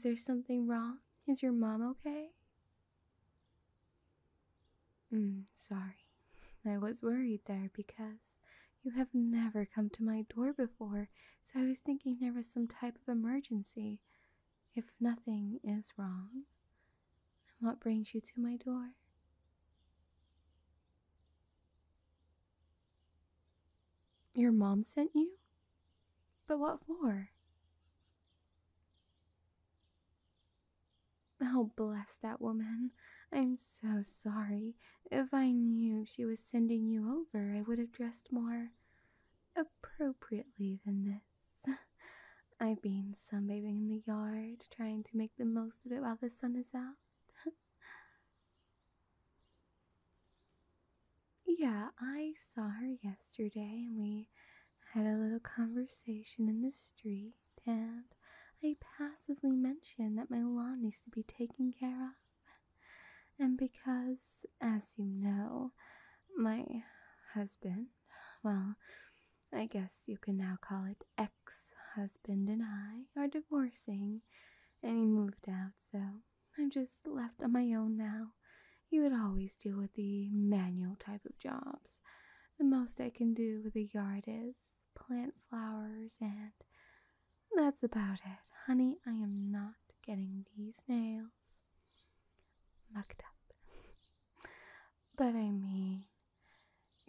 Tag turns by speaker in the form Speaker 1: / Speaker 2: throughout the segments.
Speaker 1: Is there something wrong? Is your mom okay? Sorry. I was worried there because you have never come to my door before, so I was thinking there was some type of emergency. If nothing is wrong, then what brings you to my door? Your mom sent you? But what for? Oh, bless that woman. I'm so sorry. If I knew she was sending you over, I would have dressed more appropriately than this. I've been sunbathing in the yard, trying to make the most of it while the sun is out. Yeah, I saw her yesterday and we had a little conversation in the street, and I passively mentioned that my lawn needs to be taken care of. And because, as you know, my husband, well, I guess you can now call it ex-husband, and I are divorcing, and he moved out, so I'm just left on my own now. He would always deal with the manual type of jobs. The most I can do with a yard is plant flowers, and that's about it. Honey, I am not getting these nails mucked up. But I mean,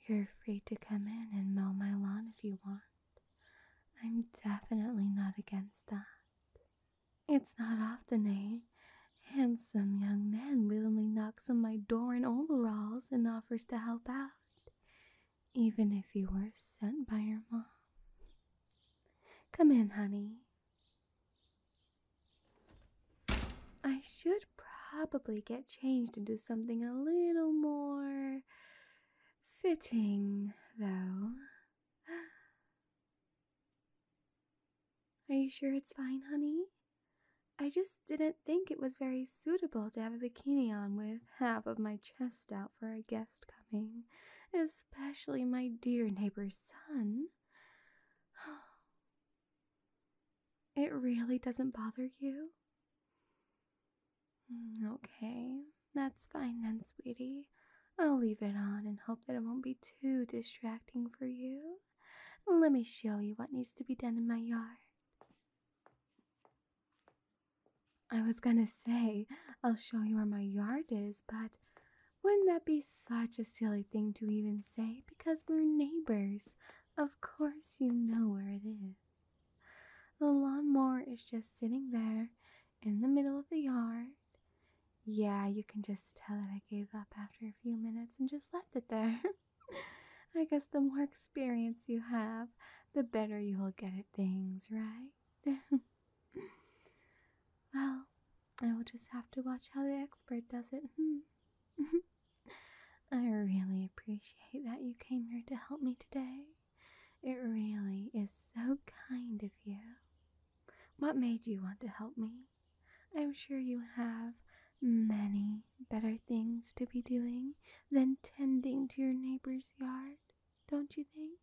Speaker 1: you're free to come in and mow my lawn if you want. I'm definitely not against that. It's not often a handsome young man willingly knocks on my door in overalls and offers to help out, even if you were sent by your mom. Come in, honey. I should probably get changed into something a little more fitting, though. Are you sure it's fine, honey? I just didn't think it was very suitable to have a bikini on with half of my chest out for a guest coming, especially my dear neighbor's son. It really doesn't bother you? Okay, that's fine then, sweetie. I'll leave it on and hope that it won't be too distracting for you. Let me show you what needs to be done in my yard. I was gonna say, I'll show you where my yard is, but wouldn't that be such a silly thing to even say? Because we're neighbors. Of course you know where it is. The lawnmower is just sitting there in the middle of the yard. Yeah, you can just tell that I gave up after a few minutes and just left it there. I guess the more experience you have, the better you will get at things, right? Well, I will just have to watch how the expert does it. I really appreciate that you came here to help me today. It really is so kind of you. What made you want to help me? I'm sure you have many better things to be doing than tending to your neighbor's yard, don't you think?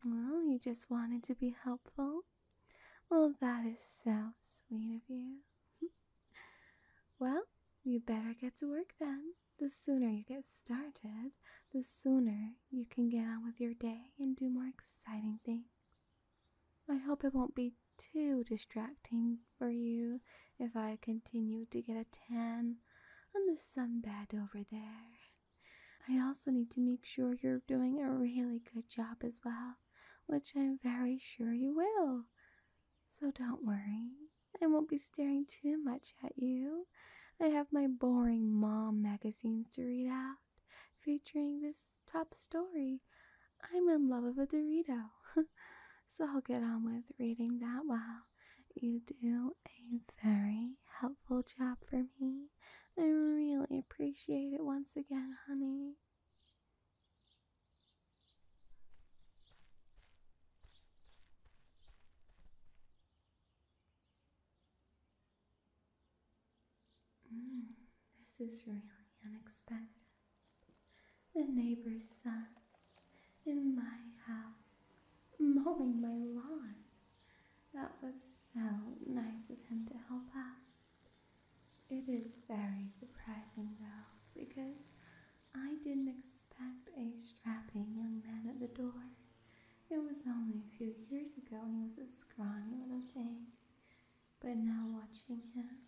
Speaker 1: Well, you just wanted to be helpful? Well, that is so sweet of you. Well, you better get to work then. The sooner you get started, the sooner you can get on with your day and do more exciting things. I hope it won't be too distracting for you if I continue to get a tan on the sunbed over there. I also need to make sure you're doing a really good job as well, which I'm very sure you will. So don't worry, I won't be staring too much at you. I have my boring mom magazines to read out, featuring this top story. I'm in love with a Dorito. So I'll get on with reading that while you do a very helpful job for me. I really appreciate it once again, honey. This is really unexpected. The neighbor's son in my house, mowing my lawn. That was so nice of him to help out. It is very surprising though, because I didn't expect a strapping young man at the door. It was only a few years ago he was a scrawny little thing, but now watching him,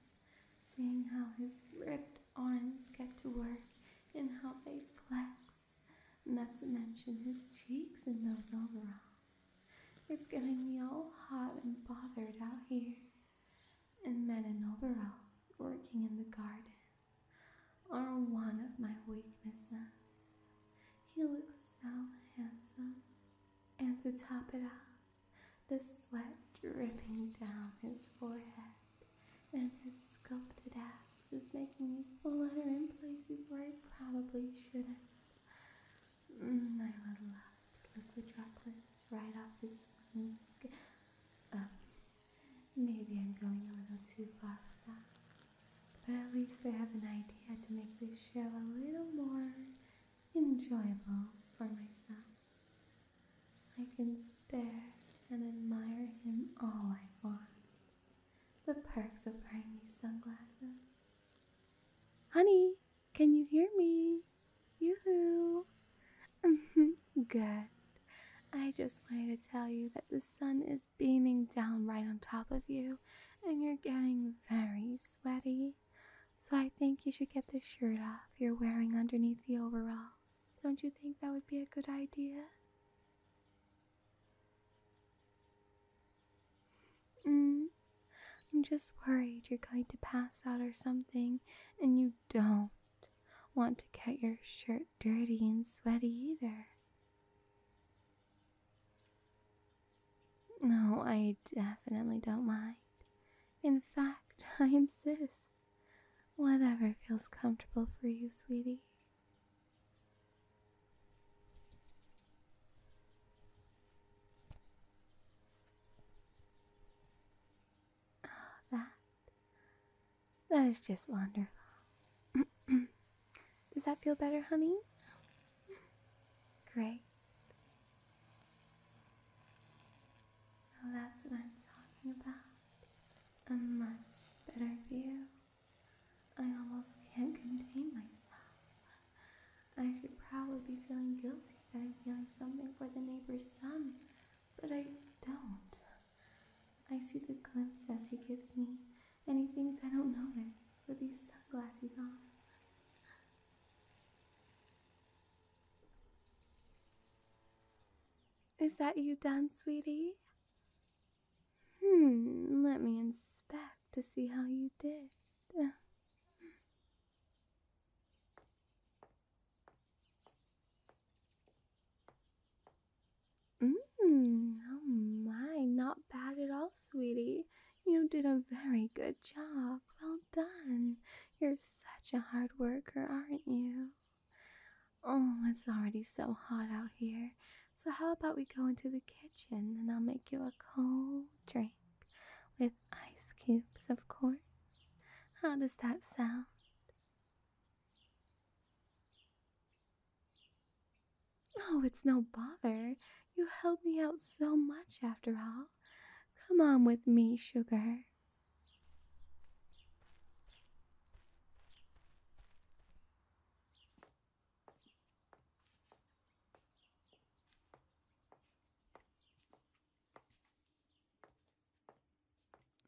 Speaker 1: seeing how his ripped arms get to work and how they flex, not to mention his cheeks in those overalls, it's getting me all hot and bothered out here. And men in overalls working in the garden are one of my weaknesses. He looks so handsome, and to top it off, the sweat dripping down his forehead and his sculpted abs is making me flutter in places where I probably shouldn't. I would love to lick the droplets right off his smooth skin. Maybe I'm going a little too far for that, but at least I have an idea to make this show a little more enjoyable for myself. I can stare and admire him all I want. The perks of wearing these sunglasses. Honey, can you hear me? Yoo-hoo! Good. I just wanted to tell you that the sun is beaming down right on top of you, and you're getting very sweaty. So I think you should get the shirt off you're wearing underneath the overalls. Don't you think that would be a good idea? I'm just worried you're going to pass out or something, and you don't want to get your shirt dirty and sweaty either. No, I definitely don't mind. In fact, I insist. Whatever feels comfortable for you, sweetie. Oh, that is just wonderful. Does that feel better, honey? Great. Oh, that's what I'm talking about. A much better view. I almost can't contain myself. I should probably be feeling guilty that I'm feeling something for the neighbor's son, but I don't. I see the glimpses he gives me, and he thinks I don't notice with these sunglasses on. Is that you done, sweetie? Let me inspect to see how you did. Oh my, not bad at all, sweetie. You did a very good job. Well done. You're such a hard worker, aren't you? Oh, it's already so hot out here. So how about we go into the kitchen and I'll make you a cold drink with ice cubes, of course. How does that sound? Oh, it's no bother. You helped me out so much after all. Come on with me, sugar.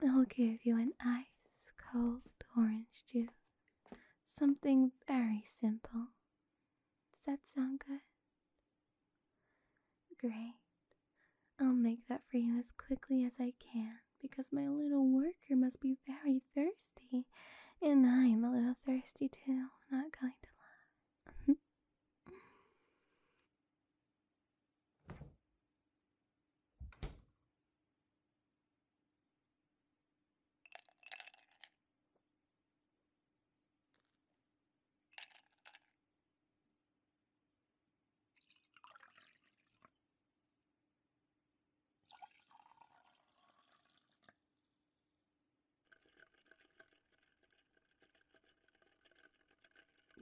Speaker 1: I'll give you an ice cold orange juice. Something very simple. Does that sound good? Great. I'll make that for you as quickly as I can because my little worker must be very thirsty, and I am a little thirsty too, not going to lie.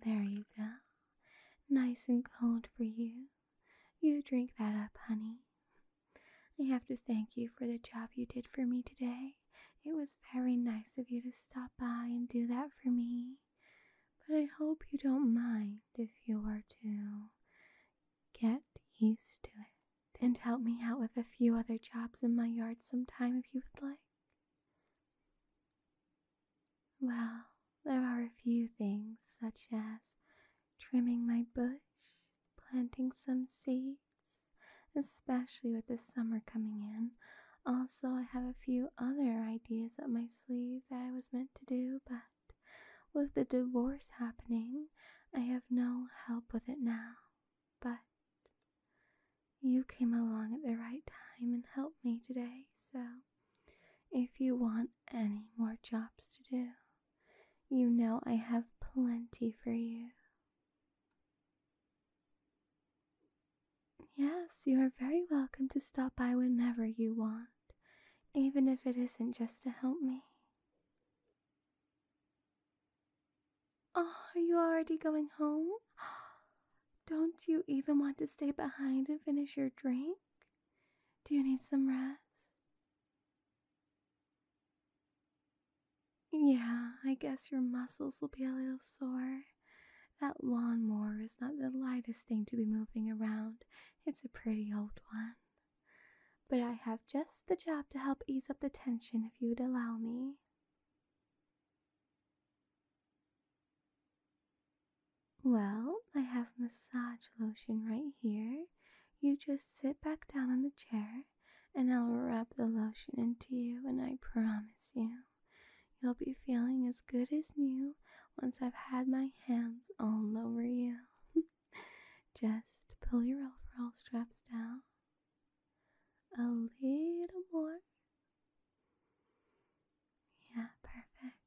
Speaker 1: There you go. Nice and cold for you. You drink that up, honey. I have to thank you for the job you did for me today. It was very nice of you to stop by and do that for me. But I hope you don't mind if you were to get used to it and help me out with a few other jobs in my yard sometime if you would like. Well, there are a few things such as trimming my bush, planting some seeds, especially with the summer coming in. Also, I have a few other ideas up my sleeve that I was meant to do, but with the divorce happening, I have no help with it now. But you came along at the right time and helped me today, so if you want any more jobs to do, you know I have plenty for you. Yes, you are very welcome to stop by whenever you want, even if it isn't just to help me. Oh, are you already going home? Don't you even want to stay behind and finish your drink? Do you need some rest? Yeah, I guess your muscles will be a little sore. That lawnmower is not the lightest thing to be moving around. It's a pretty old one. But I have just the job to help ease up the tension if you would allow me. Well, I have massage lotion right here. You just sit back down on the chair and I'll rub the lotion into you, and I promise you'll be feeling as good as new once I've had my hands all over you. Just pull your overall straps down a little more. Yeah, perfect.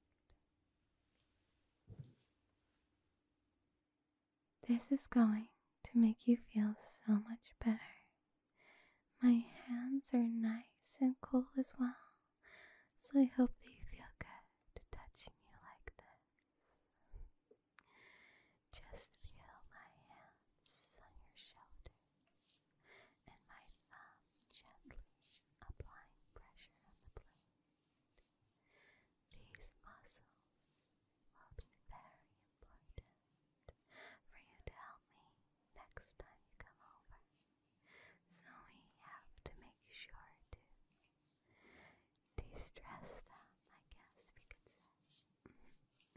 Speaker 1: This is going to make you feel so much better. My hands are nice and cool as well, so I hope that you feel good touching you like this. Just feel my hands on your shoulders and my thumb gently applying pressure on the blade. These muscles will be very important for you to help me next time you come over. So we have to make sure to de-stress them, I guess we could say.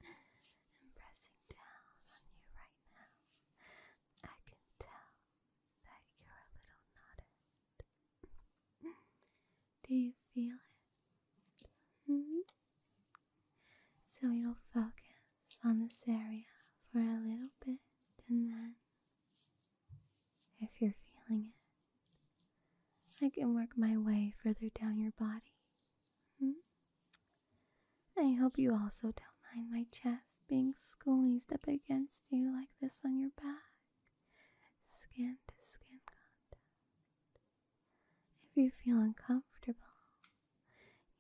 Speaker 1: I'm pressing down on you right now. I can tell that you're a little knotted. Do you feel it? So you'll focus on this area for a little bit, and then, if you're feeling it, I can work my way further down your body. I hope you also don't mind my chest being squeezed up against you like this on your back. Skin to skin contact. If you feel uncomfortable,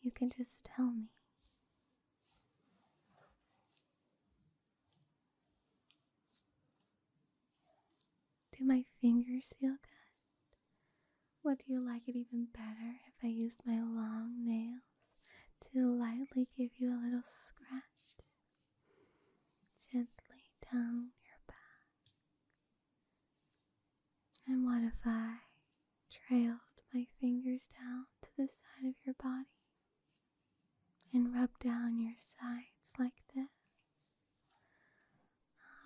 Speaker 1: you can just tell me. Do my fingers feel good? Would you like it even better if I used my long nails to lightly give you a little scratch? Gently down your back. And what if I trailed my fingers down to the side of your body and rubbed down your sides like this?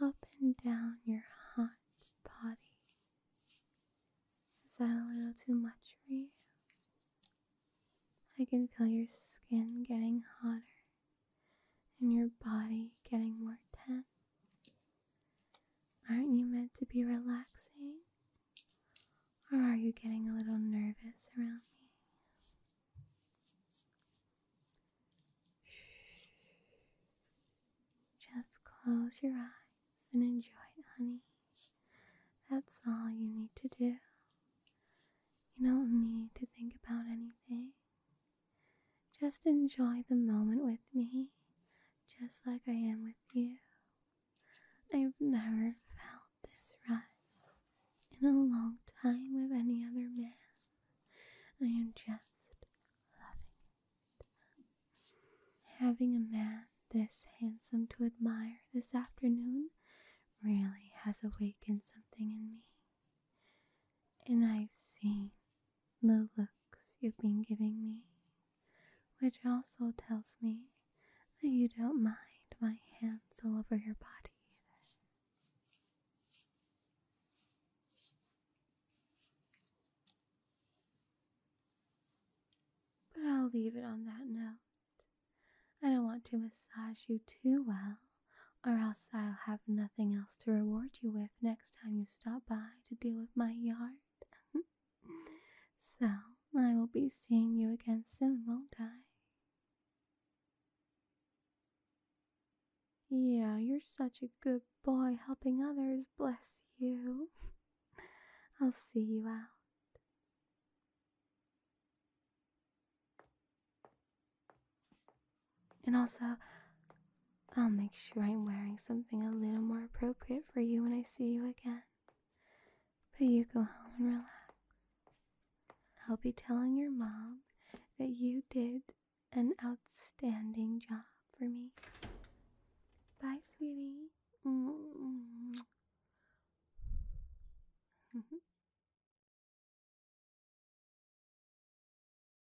Speaker 1: Up and down your hot body. Is that a little too much for you? I can feel your skin getting hotter and your body getting more tense. Aren't you meant to be relaxing? Or are you getting a little nervous around me? Just close your eyes and enjoy it, honey. That's all you need to do. You don't need to think about anything. Just enjoy the moment with me, just like I am with you. I've never felt this rush in a long time just loving it. Having a man this handsome to admire this afternoon really has awakened something in me. And I've seen the looks you've been giving me, which also tells me that you don't mind my hands all over your body either. But I'll leave it on that note. I don't want to massage you too well, or else I'll have nothing else to reward you with next time you stop by to deal with my yard. So, I will be seeing you again soon, won't I? Yeah, you're such a good boy helping others, bless you. I'll see you out. And also, I'll make sure I'm wearing something a little more appropriate for you when I see you again. But you go home and relax. I'll be telling your mom that you did an outstanding job for me. Bye, sweetie.